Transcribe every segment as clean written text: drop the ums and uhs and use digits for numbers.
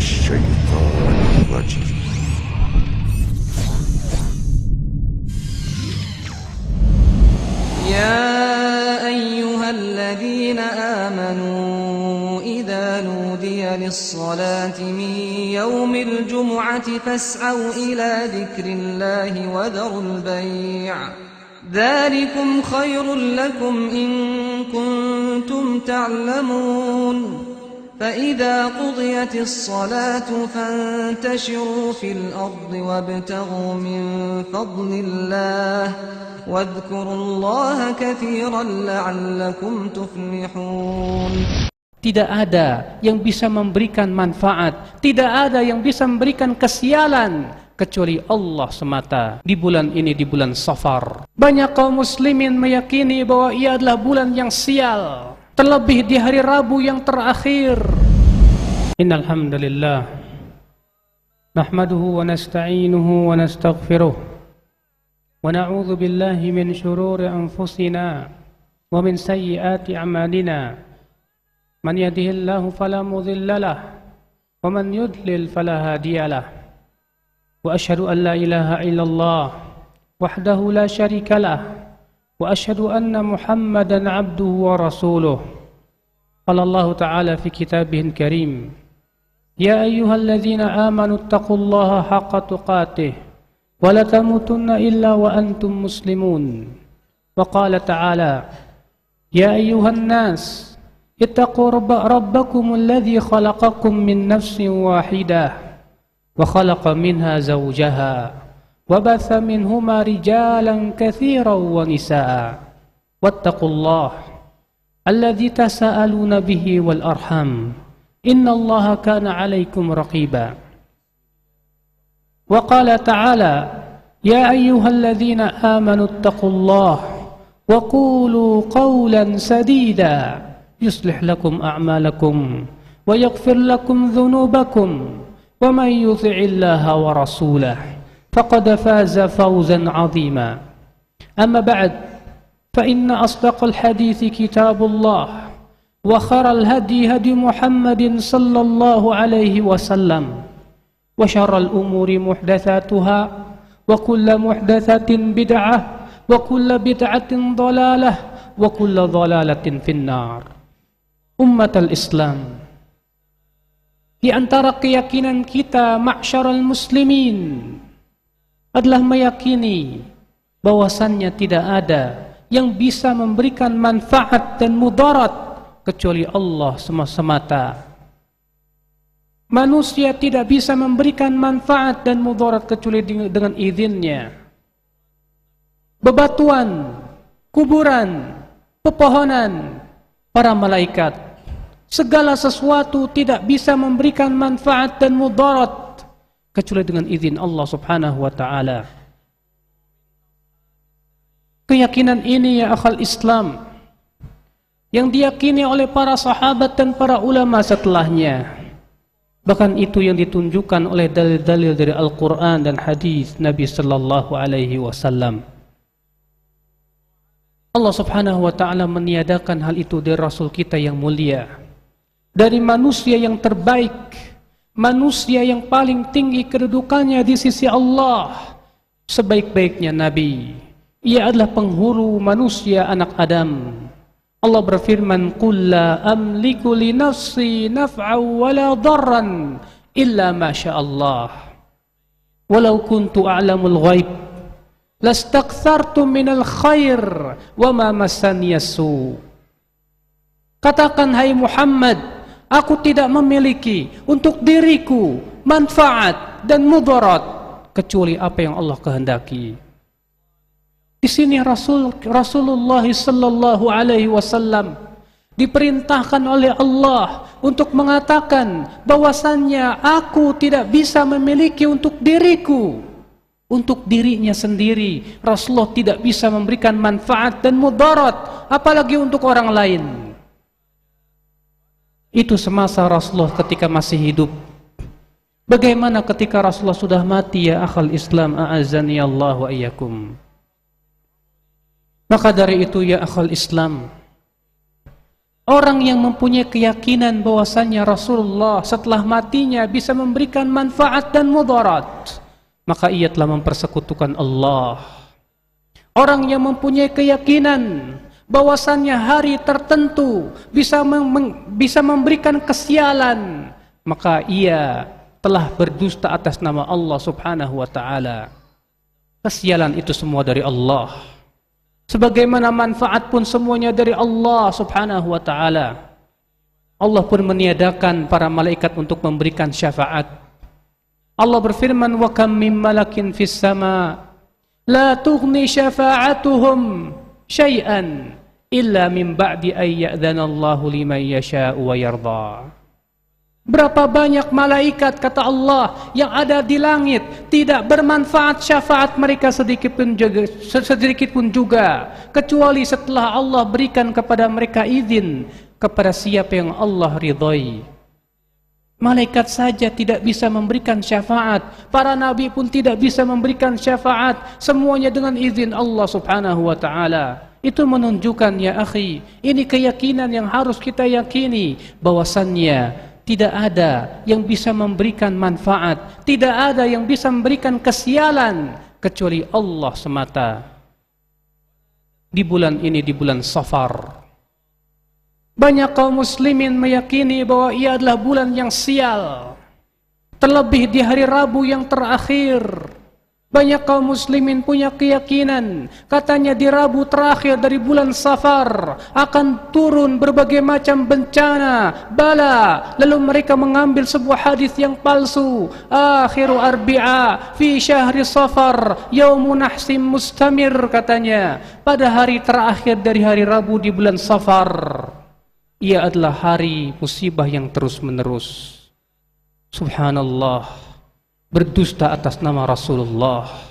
الشيطان الرجيم. يا أيها الذين آمنوا إذا نودي للصلاة من يوم الجمعة فاسعوا إلى ذكر الله وذروا البيع ذلكم خير لكم إن كنتم تعلمون فإذا قضيت الصلاة فانتشروا في الأرض وابتغوا من فضل الله واذكروا الله كثيرا لعلكم تفلحون. Tidak ada yang bisa memberikan manfaat, tidak ada yang bisa memberikan kesialan kecuali Allah semata di bulan ini, di bulan Safar. Banyak kaum muslimin meyakini bahwa ia adalah bulan yang sial, terlebih di hari Rabu yang terakhir. Innal hamdalillah nahmaduhu wa nasta'inuhu wa nastaghfiruh wa na'udzu billahi min shururi anfusina wa min sayyiati a'malina. Man yahdihillahu fala mudilla lahu wa man yudlil fala hadiya lahu. Wa asyhadu an la ilaha illallah wahdahu la syarika lah wa asyhadu anna Muhammadan 'abduhu wa rasuluh. Qala Allah ta'ala fi kitabihil karim, ya ayyuhalladzina amanu taqullaha haqqa tuqatih wa la tamutunna illa wa antum muslimun. Wa qala ta'ala, ya ayyuhan nas ittaqu rabbakum alladzi khalaqakum min nafsin wahidah wa khalaqa minha zawjaha wa batha minhuma rijalan katsiran wa nisaa wattaqullaha alladzi tasaaluna bihi wal arham innallaha kana 'alaikum raqiba. Wa qala ta'ala, ya ayyuhalladzina amanu ittaqullaha wa qulu qawlan sadida yuslih lakum a'malakum wa yaghfir lakum dhunubakum wa man yuti'illaha wa rasulahu faqad faza fawzan 'azima. Amma ba'd, fa inna asdaqal hadithi kitabullah wa khairal hadi hadi Muhammadin sallallahu alaihi wasallam wa syarral umuri muhdatsatuha wa kullu muhdatsatin bid'ah wa kullu bid'atin dhalalah wa kullu dhalalatin finnar. Ummatul Islam, di antara keyakinan kita ma'syaral muslimin adalah meyakini bahwasannya tidak ada yang bisa memberikan manfaat dan mudarat kecuali Allah semata. Manusia tidak bisa memberikan manfaat dan mudarat kecuali dengan izinnya. Bebatuan, kuburan, pepohonan, para malaikat, segala sesuatu tidak bisa memberikan manfaat dan mudarat kecuali dengan izin Allah Subhanahu wa ta'ala. Keyakinan ini ya akhal Islam yang diyakini oleh para sahabat dan para ulama setelahnya. Bahkan itu yang ditunjukkan oleh dalil-dalil dari Al-Quran dan hadis Nabi sallallahu alaihi wasallam. Allah Subhanahu wa ta'ala meniadakan hal itu dari Rasul kita yang mulia, dari manusia yang terbaik, manusia yang paling tinggi kedudukannya di sisi Allah, sebaik-baiknya Nabi. Ia adalah penghulu manusia anak Adam. Allah berfirman, qul la amliku li nafsi naf'an wala darran illa ma syaa Allah walau kuntu a'lamul ghaib lastakthartu minal khair wa ma massaniyasu. Katakan hai Muhammad, aku tidak memiliki untuk diriku manfaat dan mudarat kecuali apa yang Allah kehendaki. Di sini Rasulullah sallallahu alaihi wasallam diperintahkan oleh Allah untuk mengatakan bahwasannya aku tidak bisa memiliki untuk diriku, untuk dirinya sendiri. Rasulullah tidak bisa memberikan manfaat dan mudarat, apalagi untuk orang lain. Itu semasa Rasulullah ketika masih hidup. Bagaimana ketika Rasulullah sudah mati ya akhal Islam, a'azzani Allah wa iyyakum. Maka dari itu ya akhal Islam, Orang yang mempunyai keyakinan bahwasannya Rasulullah setelah matinya bisa memberikan manfaat dan mudarat, maka ia telah mempersekutukan Allah. Orang yang mempunyai keyakinan bahwasannya hari tertentu bisa memberikan kesialan, maka ia telah berdusta atas nama Allah Subhanahu wa taala. Kesialan itu semua dari Allah. Sebagaimana manfaat pun semuanya dari Allah Subhanahu wa taala. Allah pun meniadakan para malaikat untuk memberikan syafaat. Allah berfirman, "Wa kam min malakin fis sama la tughni syafa'atuhum syai'an illa min ba'di ay ya'dzana Allahu liman yasha'u wa yarda." Berapa banyak malaikat, kata Allah, yang ada di langit, tidak bermanfaat syafaat mereka sedikit pun juga, kecuali setelah Allah berikan kepada mereka izin kepada siapa yang Allah ridhai. Malaikat saja tidak bisa memberikan syafaat, para nabi pun tidak bisa memberikan syafaat, semuanya dengan izin Allah Subhanahu wa taala. Itu menunjukkan, ya akhi, ini keyakinan yang harus kita yakini, bahwasannya tidak ada yang bisa memberikan manfaat, tidak ada yang bisa memberikan kesialan kecuali Allah semata. Di bulan ini, di bulan Safar, banyak kaum muslimin meyakini bahwa ia adalah bulan yang sial. Terlebih di hari Rabu yang terakhir, banyak kaum muslimin punya keyakinan, katanya di Rabu terakhir dari bulan Safar akan turun berbagai macam bencana, bala. Lalu mereka mengambil sebuah hadis yang palsu, akhiru arbi'a fi syahri Safar yaumun nahsim mustamir, katanya pada hari terakhir dari hari Rabu di bulan Safar, ia adalah hari musibah yang terus menerus. Subhanallah, berdusta atas nama Rasulullah.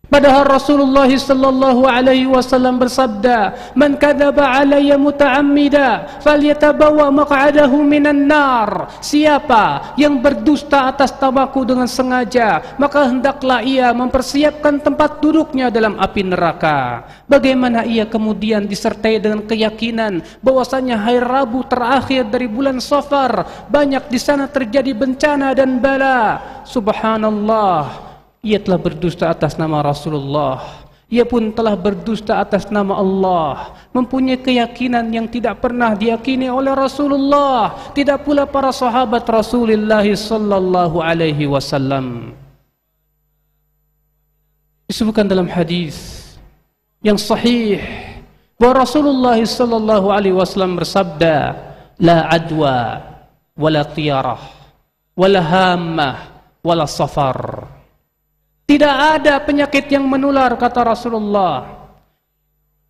Padahal Rasulullah sallallahu alaihi wasallam bersabda, "Man kadzaba alayya muta'ammida falyatabawa maq'adahu minan nar." Siapa yang berdusta atas namaku dengan sengaja, maka hendaklah ia mempersiapkan tempat duduknya dalam api neraka. Bagaimana ia kemudian disertai dengan keyakinan bahwasanya hari Rabu terakhir dari bulan Safar banyak di sana terjadi bencana dan bala. Subhanallah, ia telah berdusta atas nama Rasulullah. Ia pun telah berdusta atas nama Allah. Mempunyai keyakinan yang tidak pernah diyakini oleh Rasulullah, tidak pula para sahabat Rasulullah sallallahu alaihi wasallam. Disebutkan dalam hadis yang sahih bahwa Rasulullah sallallahu alaihi wasallam bersabda, "La adwa wala tiyarah wala hammah wala safar." Tidak ada penyakit yang menular, kata Rasulullah.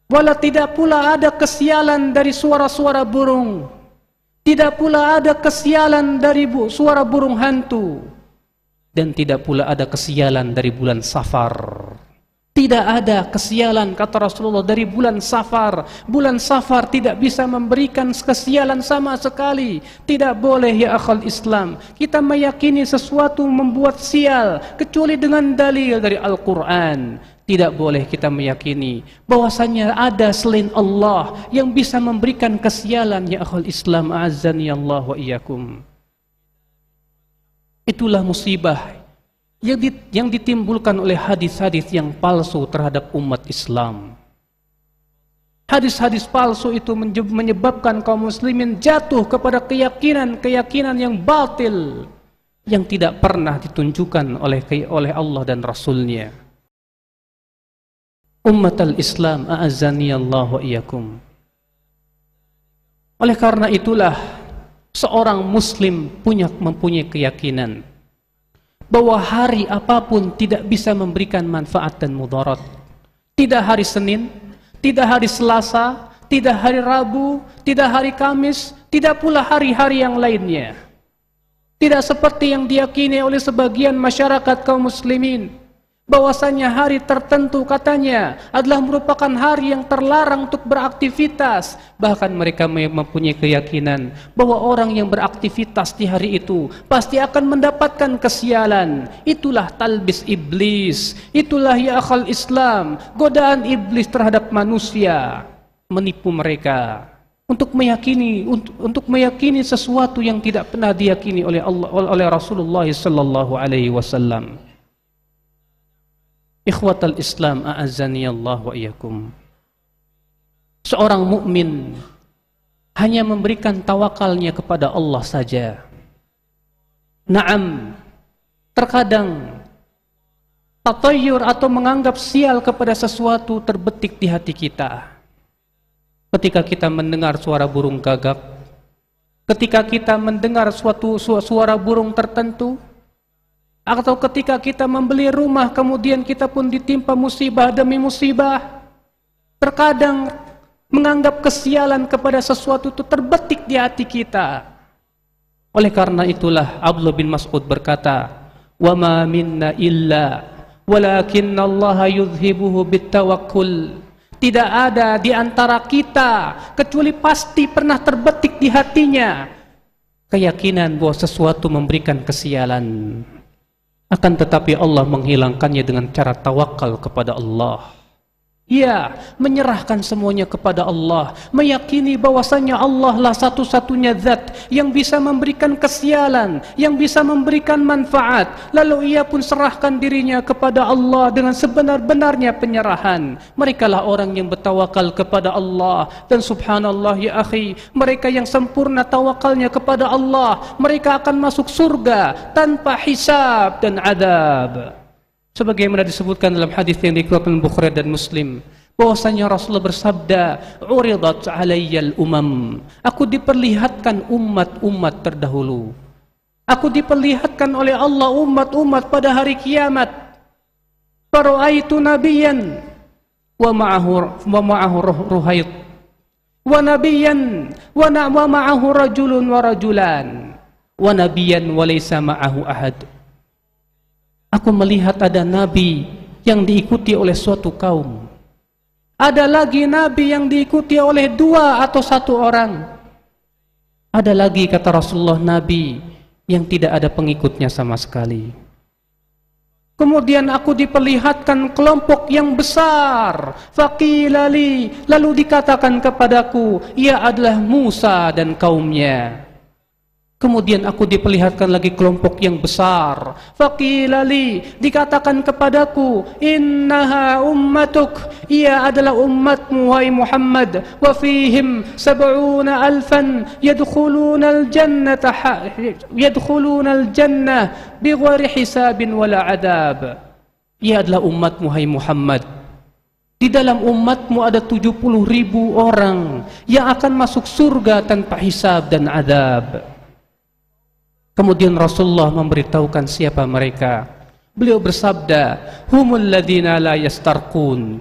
Wala tidak pula ada kesialan dari suara-suara burung. Tidak pula ada kesialan dari suara burung hantu. Dan tidak pula ada kesialan dari bulan Safar. Tidak ada kesialan, kata Rasulullah, dari bulan Safar. Bulan Safar tidak bisa memberikan kesialan sama sekali. Tidak boleh, ya akhal Islam, kita meyakini sesuatu membuat sial kecuali dengan dalil dari Al-Quran. Tidak boleh kita meyakini bahwasanya ada selain Allah yang bisa memberikan kesialan, ya akhal Islam, a'azzani Allah wa iyyakum. Itulah musibah yang ditimbulkan oleh hadis-hadis yang palsu terhadap umat Islam. Hadis-hadis palsu itu menyebabkan kaum muslimin jatuh kepada keyakinan yang batil, yang tidak pernah ditunjukkan oleh Allah dan Rasulnya. Ummat al-Islam, a'azzani Allah wa iyyakum. Oleh karena itulah seorang muslim mempunyai keyakinan bahwa hari apapun tidak bisa memberikan manfaat dan mudarat. Tidak hari Senin, tidak hari Selasa, tidak hari Rabu, tidak hari Kamis, tidak pula hari-hari yang lainnya. Tidak seperti yang diyakini oleh sebagian masyarakat kaum muslimin, bahwasanya hari tertentu katanya adalah merupakan hari yang terlarang untuk beraktivitas. Bahkan mereka mempunyai keyakinan bahwa orang yang beraktivitas di hari itu pasti akan mendapatkan kesialan. Itulah talbis iblis. Itulah, ya akhal Islam, godaan iblis terhadap manusia, menipu mereka. untuk meyakini sesuatu yang tidak pernah diyakini oleh Allah, oleh Rasulullah sallallahu alaihi wasallam. Ikhwatal Islam, a'azzani Allah wa iyyakum. Seorang mukmin hanya memberikan tawakalnya kepada Allah saja. Naam, terkadang tatayyur atau menganggap sial kepada sesuatu terbetik di hati kita. Ketika kita mendengar suara burung gagak, ketika kita mendengar suara burung tertentu, atau ketika kita membeli rumah kemudian kita pun ditimpa musibah demi musibah, terkadang menganggap kesialan kepada sesuatu itu terbetik di hati kita. Oleh karena itulah Abdullah bin Mas'ud berkata, "Wa ma minna illa walakinnallaha yudhibuhu bittawakkul." Tidak ada di antara kita kecuali pasti pernah terbetik di hatinya keyakinan bahwa sesuatu memberikan kesialan. Akan tetapi Allah menghilangkannya dengan cara tawakal kepada Allah. Ya, menyerahkan semuanya kepada Allah, meyakini bahwasanya Allah lah satu-satunya zat yang bisa memberikan kesialan, yang bisa memberikan manfaat. Lalu ia pun serahkan dirinya kepada Allah dengan sebenar-benarnya penyerahan. Merekalah orang yang bertawakal kepada Allah. Dan subhanallah ya akhi, mereka yang sempurna tawakalnya kepada Allah, mereka akan masuk surga tanpa hisab dan adab. Sebagaimana disebutkan dalam hadis yang dikeluarkan Bukhari dan Muslim, bahwasanya Rasulullah bersabda, "Uridat 'alayyal umam." Aku diperlihatkan umat-umat terdahulu. Aku diperlihatkan oleh Allah umat-umat pada hari kiamat. Fara'aitu nabiyyan wa ma'ahu ruhayt. Wa nabiyyan wa ma'ahu rajulun wa rajulan. Wa nabiyyan wa laysa ma'ahu ahad. Aku melihat ada nabi yang diikuti oleh suatu kaum. Ada lagi nabi yang diikuti oleh 2 atau 1 orang. Ada lagi, kata Rasulullah, nabi yang tidak ada pengikutnya sama sekali. Kemudian aku diperlihatkan kelompok yang besar. Faqila li, lalu dikatakan kepadaku, ia adalah Musa dan kaumnya. Kemudian aku diperlihatkan lagi kelompok yang besar. Faqila li, dikatakan kepadaku, innaha ummatuk, ia adalah umatmu wahai Muhammad. Wa fihim 70,000 yadkhuluna al-jannah bighairi hisabin wala adab. Ia adalah umatmu wahai Muhammad. Di dalam umatmu ada 70.000 orang yang akan masuk surga tanpa hisab dan adab. Kemudian Rasulullah memberitahukan siapa mereka. Beliau bersabda, humul ladina la yastarqun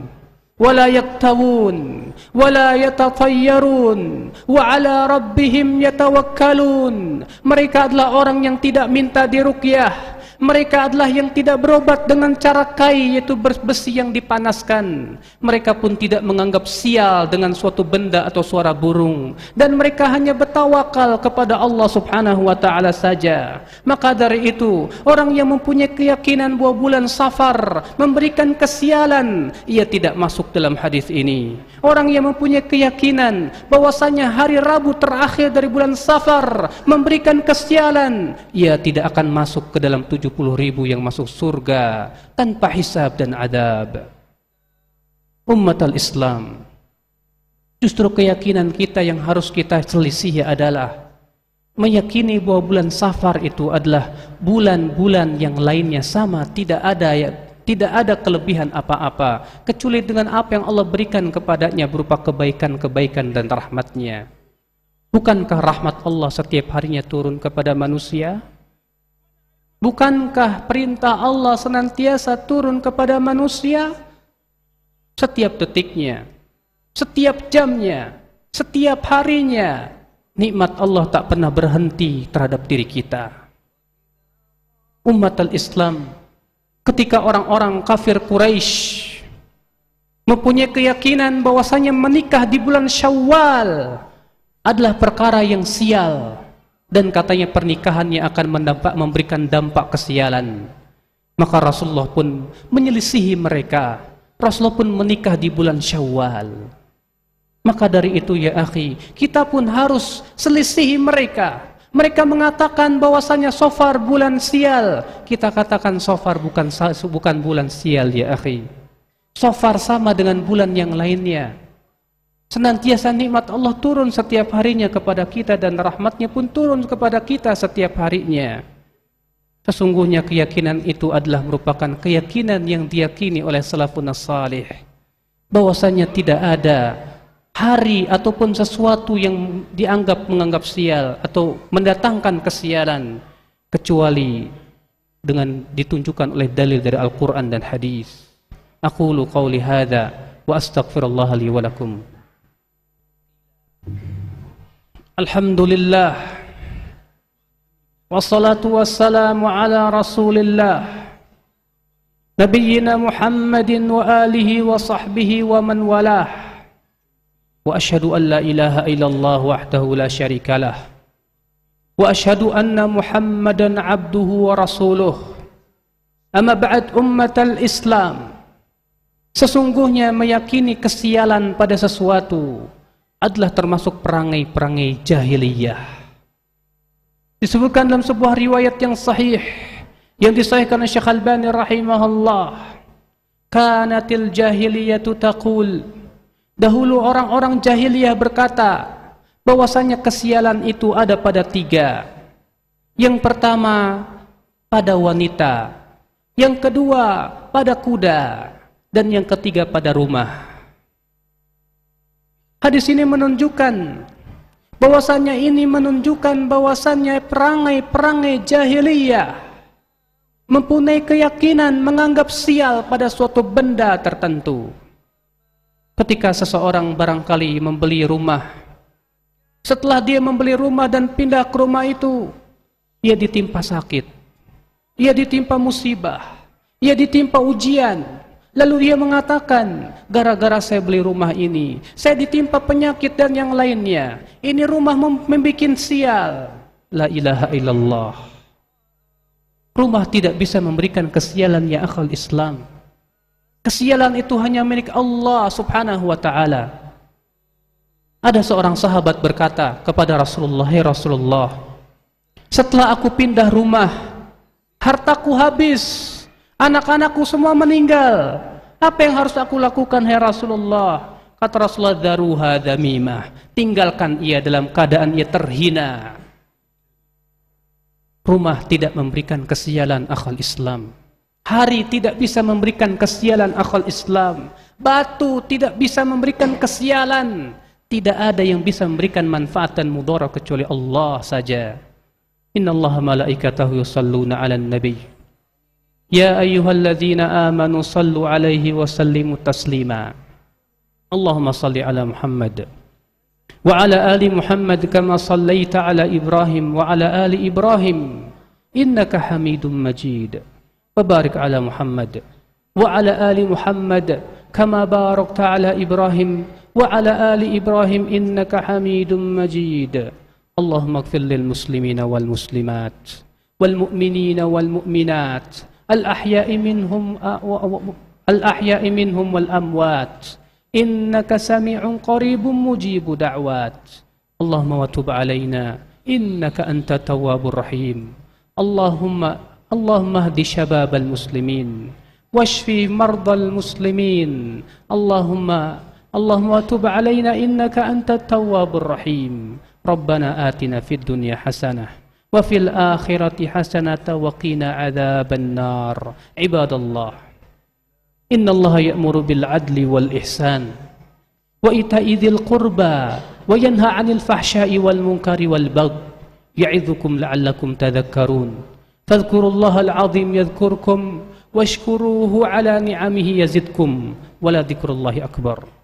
wa la yaktawun wa la yatatayyarun wa ala rabbihim yatawakkalun. Mereka adalah orang yang tidak minta diruqyah. Mereka adalah yang tidak berobat dengan cara kai, yaitu besi yang dipanaskan. Mereka pun tidak menganggap sial dengan suatu benda atau suara burung. Dan mereka hanya bertawakal kepada Allah subhanahu wa ta'ala saja. Maka dari itu, orang yang mempunyai keyakinan bahwa bulan Safar memberikan kesialan, ia tidak masuk dalam hadis ini. Orang yang mempunyai keyakinan bahwasanya hari Rabu terakhir dari bulan Safar memberikan kesialan, ia tidak akan masuk ke dalam 70.000 yang masuk surga tanpa hisab dan adab. Ummatul Islam, justru keyakinan kita yang harus kita selisihi adalah meyakini bahwa bulan Safar itu adalah bulan-bulan yang lainnya sama, tidak ada kelebihan apa-apa kecuali dengan apa yang Allah berikan kepadanya berupa kebaikan-kebaikan dan rahmatnya. Bukankah rahmat Allah setiap harinya turun kepada manusia? Bukankah perintah Allah senantiasa turun kepada manusia? Setiap detiknya, setiap jamnya, setiap harinya, nikmat Allah tak pernah berhenti terhadap diri kita. Ummatul Islam, ketika orang-orang kafir Quraisy mempunyai keyakinan bahwasanya menikah di bulan Syawal adalah perkara yang sial, dan katanya pernikahannya akan memberikan dampak kesialan, maka Rasulullah pun menyelisihi mereka. Rasulullah pun menikah di bulan Syawal. Maka dari itu ya akhi, kita pun harus selisihi mereka. Mereka mengatakan bahwasanya Safar bulan sial. Kita katakan Safar bukan bulan sial ya akhi. Safar sama dengan bulan yang lainnya. Senantiasa nikmat Allah turun setiap harinya kepada kita dan rahmatnya pun turun kepada kita setiap harinya. Sesungguhnya keyakinan itu adalah merupakan keyakinan yang diyakini oleh salafun salih. Bahwasanya tidak ada hari ataupun sesuatu yang menganggap sial atau mendatangkan kesialan kecuali dengan ditunjukkan oleh dalil dari Al-Quran dan hadis. Aqulu qawli hadza wa astaghfirullah li wa lakum. Alhamdulillah wassalatu wassalamu ala rasulillah nabiyyina Muhammadin wa alihi wa sahbihi wa man walah. Wa ashhadu an la ilaha illallah wahdahu la syarika lah. Wa ashhadu anna Muhammadan abduhu wa rasuluh. Amma ba'd ummatal Islam. Sesungguhnya meyakini kesialan pada sesuatu adalah termasuk perangai-perangai jahiliyah. Disebutkan dalam sebuah riwayat yang sahih yang disahihkan oleh Syekh Albani rahimahullah. Kanatil jahiliyatu taqul, dahulu orang-orang jahiliyah berkata bahwasanya kesialan itu ada pada 3. Yang pertama pada wanita, yang kedua pada kuda, dan yang ketiga pada rumah. Hadis ini menunjukkan bahwasanya perangai-perangai jahiliyah mempunyai keyakinan menganggap sial pada suatu benda tertentu. Ketika seseorang barangkali membeli rumah, setelah dia membeli rumah dan pindah ke rumah itu, ia ditimpa sakit, ia ditimpa musibah, ia ditimpa ujian. Lalu dia mengatakan, gara-gara saya beli rumah ini, saya ditimpa penyakit dan yang lainnya. Ini rumah membuat sial. La ilaha illallah. Rumah tidak bisa memberikan kesialan ya akhal Islam. Kesialan itu hanya milik Allah subhanahu wa ta'ala. Ada seorang sahabat berkata kepada Rasulullah, "Hai Rasulullah, setelah aku pindah rumah, hartaku habis, anak-anakku semua meninggal. Apa yang harus aku lakukan, hai Rasulullah?" Kata Rasulullah, "Daruha damimah." Tinggalkan ia dalam keadaan ia terhina. Rumah tidak memberikan kesialan akhal Islam. Hari tidak bisa memberikan kesialan akhal Islam. Batu tidak bisa memberikan kesialan. Tidak ada yang bisa memberikan manfaat dan mudarat kecuali Allah saja. Innallaha malaikatahu yusalluna 'alan nabi. Ya ayyuhalladzina amanu sallu 'alaihi wa sallimu taslima. Allahumma salli 'ala Muhammad wa 'ala ali Muhammad kama sallaita 'ala Ibrahim wa 'ala ali Ibrahim innaka Hamidum Majid. وبارك على محمد وعلى آل محمد كما باركت على إبراهيم وعلى آل إبراهيم إنك حميد مجيد. اللهم اغفر للمسلمين والمسلمات والمؤمنين والمؤمنات الأحياء منهم والأموات إنك سميع قريب مجيب دعوات. اللهم وتب علينا إنك أنت التواب الرحيم. اللهم اهد شباب المسلمين واشف مرضى المسلمين. اللهم تب علينا إنك أنت التواب الرحيم. ربنا آتنا في الدنيا حسنة وفي الآخرة حسنة وقنا عذاب النار. عباد الله، إن الله يأمر بالعدل والإحسان وإيتاء ذي القربى وينهى عن الفحشاء والمنكر والبغي يعظكم لعلكم تذكرون. فاذكروا الله العظيم يذكركم واشكروه على نعمه يزدكم ولذكر الله أكبر.